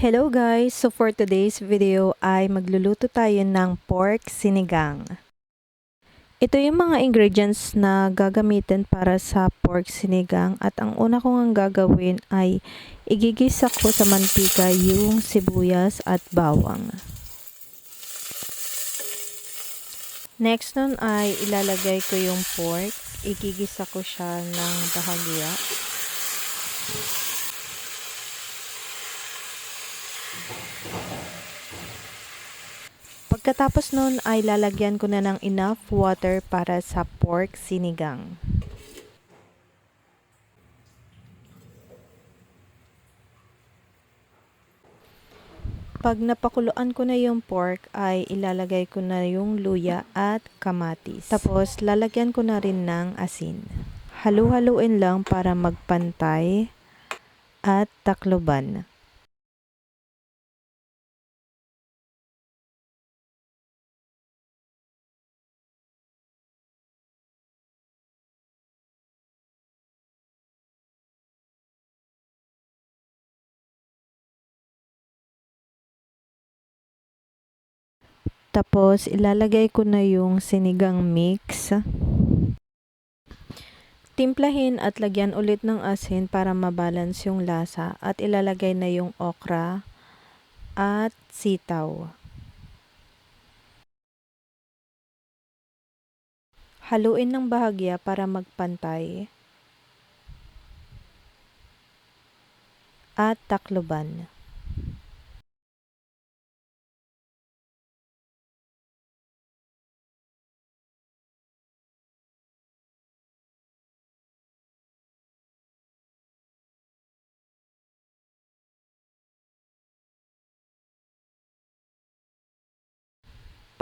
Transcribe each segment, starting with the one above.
Hello guys! So for today's video ay magluluto tayo ng pork sinigang. Ito yung mga ingredients na gagamitin para sa pork sinigang at ang una kong gagawin ay igigisa ko sa mantika yung sibuyas at bawang. Next nun ay ilalagay ko yung pork. Igigisa ko siya ng bahagya. Pagkatapos nun ay lalagyan ko na ng enough water para sa pork sinigang. Pag napakuluan ko na yung pork ay ilalagay ko na yung luya at kamatis. Tapos lalagyan ko na rin ng asin. Halu-haluin lang para magpantay at takloban. Tapos ilalagay ko na yung sinigang mix. Timplahin at lagyan ulit ng asin para mabalance yung lasa at ilalagay na yung okra at sitaw. Haluin ng bahagya para magpantay at takloban.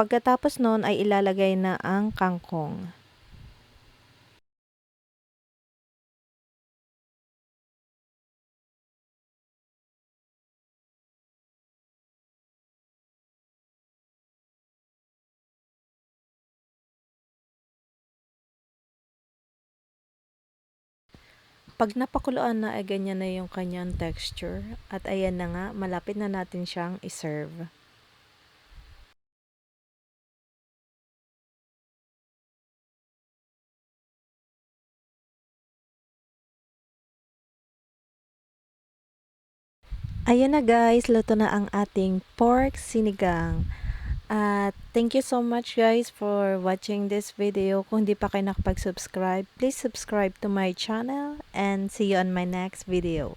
Pagkatapos nun ay ilalagay na ang kangkong. Pag napakuluan na ay ganyan na yung kanyang texture at ayan na nga, malapit na natin siyang iserve. Ayan na guys, luto na ang ating pork sinigang. At thank you so much guys for watching this video. Kung hindi pa kayo nakapag-subscribe, please subscribe to my channel and see you on my next video.